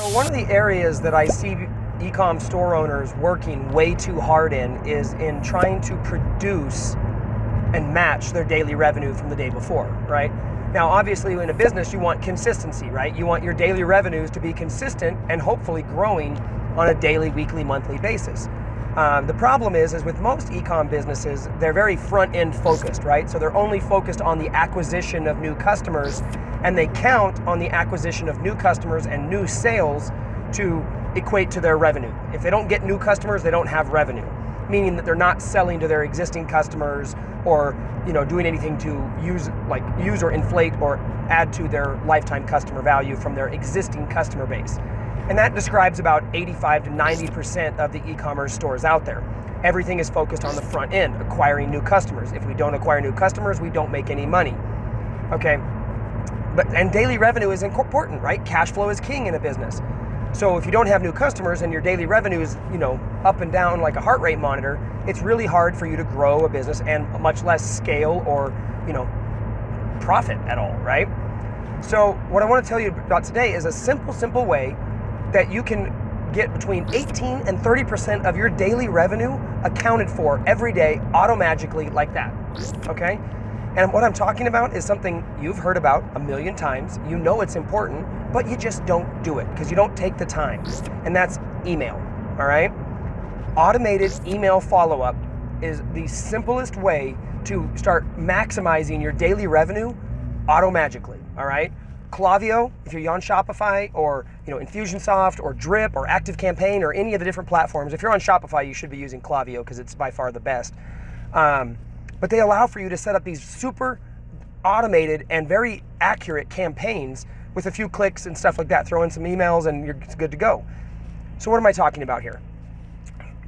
So one of the areas that I see ecom store owners working way too hard in is in trying to produce and match their daily revenue from the day before, right? Now, obviously in a business, you want consistency, right? You want your daily revenues to be consistent and hopefully growing on a daily, weekly, monthly basis. The problem is with most ecom businesses, they're very front-end focused, right? So they're only focused on the acquisition of new customers, and they count on the acquisition of new customers and new sales to equate to their revenue. If they don't get new customers, they don't have revenue, meaning that they're not selling to their existing customers or doing anything to use or inflate or add to their lifetime customer value from their existing customer base. And that describes about 85 to 90% of the e-commerce stores out there. Everything is focused on the front end, acquiring new customers. If we don't acquire new customers, we don't make any money. Okay, and daily revenue is important, right? Cash flow is king in a business. So if you don't have new customers and your daily revenue is, up and down like a heart rate monitor, it's really hard for you to grow a business and much less scale or, profit at all, right? So what I want to tell you about today is a simple way that you can get between 18 and 30% of your daily revenue accounted for every day automagically like that, okay? And what I'm talking about is something you've heard about a million times. You know it's important, but you just don't do it because you don't take the time. And that's email, all right? Automated email follow-up is the simplest way to start maximizing your daily revenue automagically, all right? Klaviyo, if you're on Shopify or Infusionsoft or Drip or ActiveCampaign or any of the different platforms, if you're on Shopify, you should be using Klaviyo because it's by far the best. But they allow for you to set up these super automated and very accurate campaigns with a few clicks and stuff like that. Throw in some emails and you're good to go. So what am I talking about here?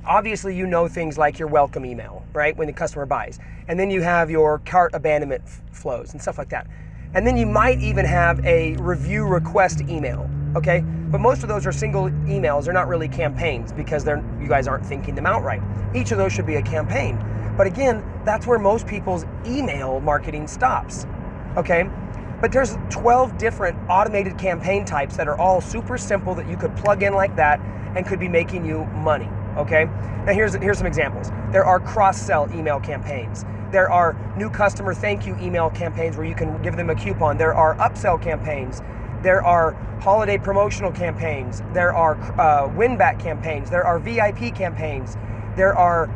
Obviously, things like your welcome email, right? When the customer buys. And then you have your cart abandonment flows and stuff like that. And then you might even have a review request email, okay? But most of those are single emails. They're not really campaigns because you guys aren't thinking them out right. Each of those should be a campaign. But again, that's where most people's email marketing stops, okay? But there's 12 different automated campaign types that are all super simple that you could plug in like that and could be making you money, okay? Now here's some examples. There are cross-sell email campaigns. There are new customer thank you email campaigns where you can give them a coupon. There are upsell campaigns. There are holiday promotional campaigns. There are win-back campaigns. There are VIP campaigns. There are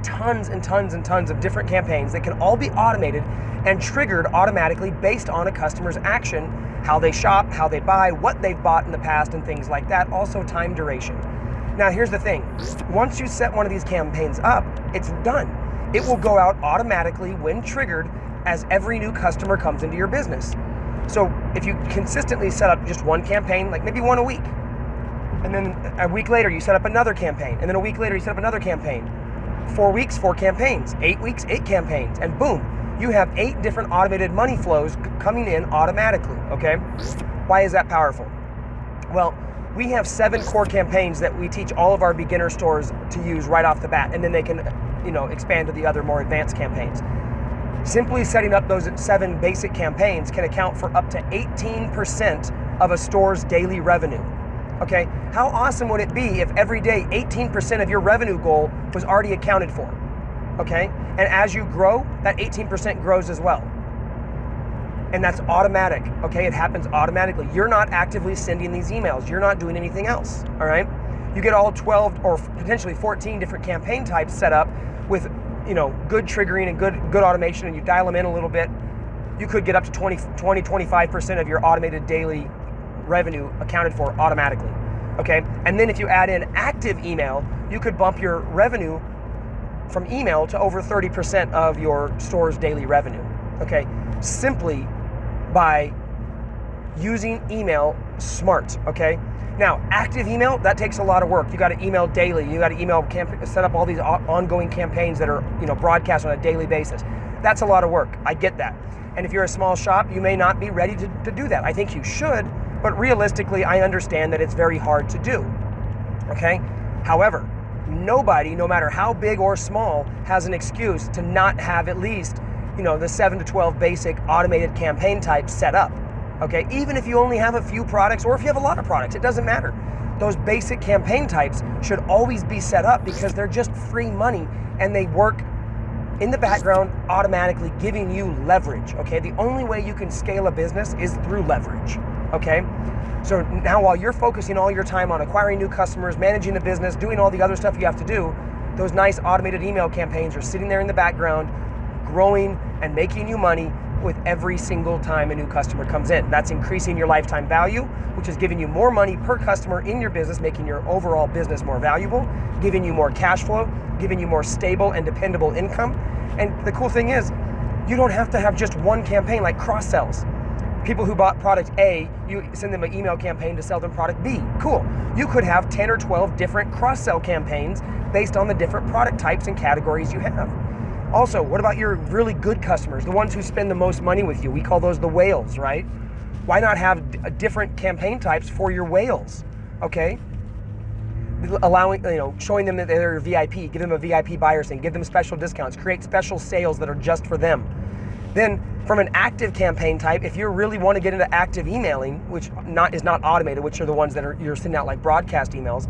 tons and tons and tons of different campaigns that can all be automated and triggered automatically based on a customer's action, how they shop, how they buy, what they've bought in the past, and things like that. Also time duration. Now here's the thing. Once you set one of these campaigns up, it's done. It will go out automatically when triggered as every new customer comes into your business. So if you consistently set up just one campaign, like maybe one a week, and then a week later you set up another campaign, and then a week later you set up another campaign, 4 weeks, 4 campaigns, 8 weeks, 8 campaigns, and boom, you have 8 different automated money flows coming in automatically, okay? Why is that powerful? Well, we have 7 core campaigns that we teach all of our beginner stores to use right off the bat, and then they can expand to the other more advanced campaigns. Simply setting up those 7 basic campaigns can account for up to 18% of a store's daily revenue. Okay, how awesome would it be if every day 18% of your revenue goal was already accounted for? Okay, and as you grow, that 18% grows as well. And that's automatic, okay? It happens automatically. You're not actively sending these emails. You're not doing anything else, all right? You get all 12 or potentially 14 different campaign types set up with, good triggering and good automation, and you dial them in a little bit. You could get up to 25% of your automated daily revenue accounted for automatically, okay? And then if you add in active email, you could bump your revenue from email to over 30% of your store's daily revenue, okay? Simply by using email smart, okay? Now, active email, that takes a lot of work. You got to email daily. You got to set up all these ongoing campaigns that are, broadcast on a daily basis. That's a lot of work. I get that. And if you're a small shop, you may not be ready to do that. I think you should, but realistically, I understand that it's very hard to do, okay? However, nobody, no matter how big or small, has an excuse to not have at least, the 7 to 12 basic automated campaign types set up, okay? Even if you only have a few products or if you have a lot of products, it doesn't matter. Those basic campaign types should always be set up because they're just free money and they work in the background automatically giving you leverage, okay? The only way you can scale a business is through leverage, okay? So now while you're focusing all your time on acquiring new customers, managing the business, doing all the other stuff you have to do, those nice automated email campaigns are sitting there in the background, growing and making you money with every single time a new customer comes in. That's increasing your lifetime value, which is giving you more money per customer in your business, making your overall business more valuable, giving you more cash flow, giving you more stable and dependable income. And the cool thing is, you don't have to have just one campaign like cross-sells. People who bought product A, you send them an email campaign to sell them product B. Cool. You could have 10 or 12 different cross-sell campaigns based on the different product types and categories you have. Also, what about your really good customers, the ones who spend the most money with you? We call those the whales, right? Why not have different campaign types for your whales, okay? Allowing, showing them that they're VIP, give them a VIP buyer thing, give them special discounts, create special sales that are just for them. Then from an active campaign type, if you really want to get into active emailing, which is not automated, which are the ones that you're sending out like broadcast emails,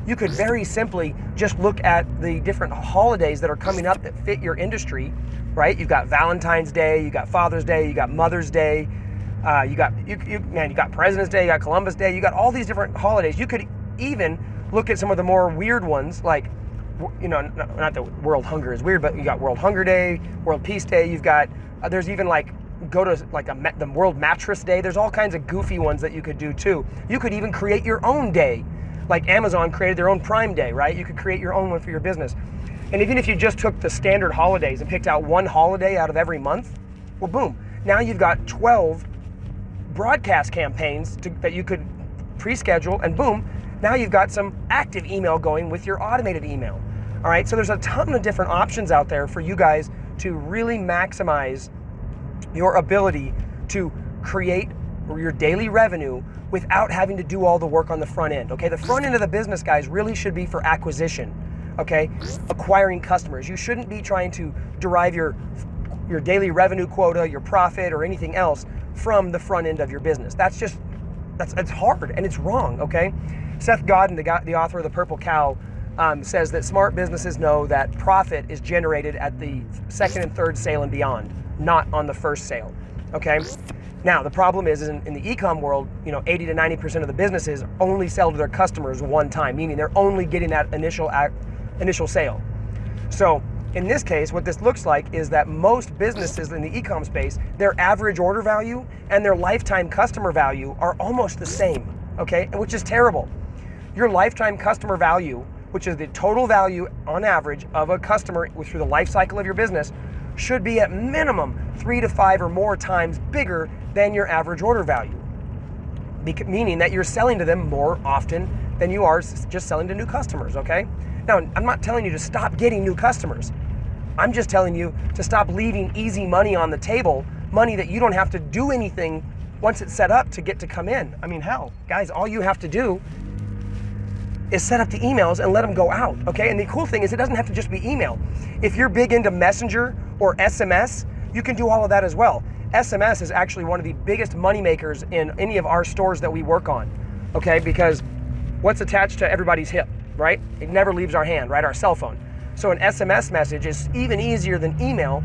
you could very simply just look at the different holidays that are coming up that fit your industry, right? You've got Valentine's Day, you got Father's Day, you got Mother's Day, you got President's Day, you got Columbus Day, you got all these different holidays. You could even look at some of the more weird ones, like, not that World Hunger is weird, but you got World Hunger Day, World Peace Day. You've got there's even go to the World Mattress Day. There's all kinds of goofy ones that you could do too. You could even create your own day. Like Amazon created their own Prime Day, right? You could create your own one for your business. And even if you just took the standard holidays and picked out one holiday out of every month, well, boom. Now you've got 12 broadcast campaigns that you could pre-schedule, and boom, now you've got some active email going with your automated email. All right, so there's a ton of different options out there for you guys to really maximize your ability to create your daily revenue without having to do all the work on the front end, okay? The front end of the business, guys, really should be for acquisition, okay? Acquiring customers. You shouldn't be trying to derive your daily revenue quota, your profit, or anything else from the front end of your business. It's hard and it's wrong, okay? Seth Godin, the author of The Purple Cow, says that smart businesses know that profit is generated at the second and third sale and beyond, not on the first sale, okay? Now, the problem is in the ecom world, 80 to 90% of the businesses only sell to their customers one time, meaning they're only getting that initial sale. So in this case, what this looks like is that most businesses in the ecom space, their average order value and their lifetime customer value are almost the same, okay? Which is terrible. Your lifetime customer value, which is the total value on average of a customer through the life cycle of your business, should be at minimum 3 to 5 or more times bigger than your average order value. Meaning that you're selling to them more often than you are just selling to new customers, okay? Now, I'm not telling you to stop getting new customers. I'm just telling you to stop leaving easy money on the table, money that you don't have to do anything once it's set up to get to come in. I mean, hell, guys, all you have to do is set up the emails and let them go out, okay? And the cool thing is it doesn't have to just be email. If you're big into Messenger or SMS, you can do all of that as well. SMS is actually one of the biggest money makers in any of our stores that we work on, okay? Because what's attached to everybody's hip, right? It never leaves our hand, right? Our cell phone. So an SMS message is even easier than email,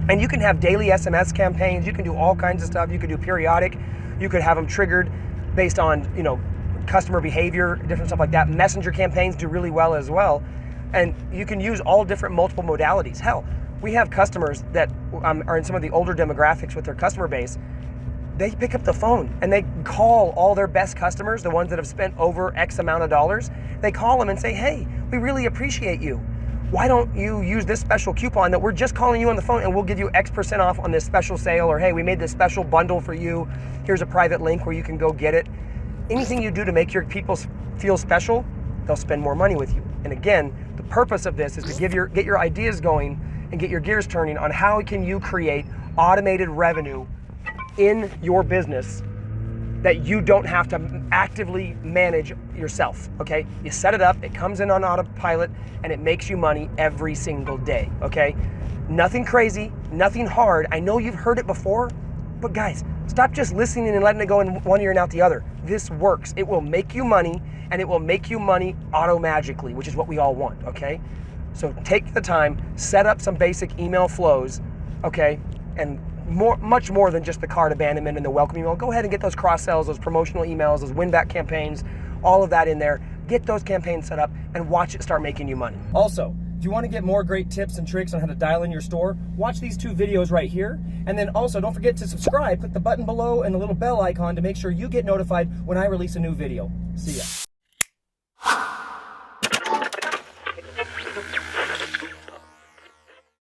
and you can have daily SMS campaigns. You can do all kinds of stuff. You could do periodic. You could have them triggered based on, customer behavior, different stuff like that. Messenger campaigns do really well as well. And you can use all different multiple modalities. Hell, we have customers that are in some of the older demographics with their customer base. They pick up the phone and they call all their best customers, the ones that have spent over X amount of dollars. They call them and say, hey, we really appreciate you. Why don't you use this special coupon that we're just calling you on the phone and we'll give you X% off on this special sale, or hey, we made this special bundle for you. Here's a private link where you can go get it. Anything you do to make your people feel special, they'll spend more money with you. And again, the purpose of this is to get your ideas going and get your gears turning on how can you create automated revenue in your business that you don't have to actively manage yourself, okay? You set it up, it comes in on autopilot, and it makes you money every single day, okay? Nothing crazy, nothing hard. I know you've heard it before, But guys, stop just listening and letting it go in one ear and out the other. This works. It will make you money, and it will make you money auto-magically, which is what we all want, okay? So take the time, set up some basic email flows, okay? And much more than just the cart abandonment and the welcome email. Go ahead and get those cross-sells, those promotional emails, those win-back campaigns, all of that in there. Get those campaigns set up and watch it start making you money. Also, if you want to get more great tips and tricks on how to dial in your store, watch these 2 videos right here. And then also don't forget to subscribe. Click the button below and the little bell icon to make sure you get notified when I release a new video. See ya.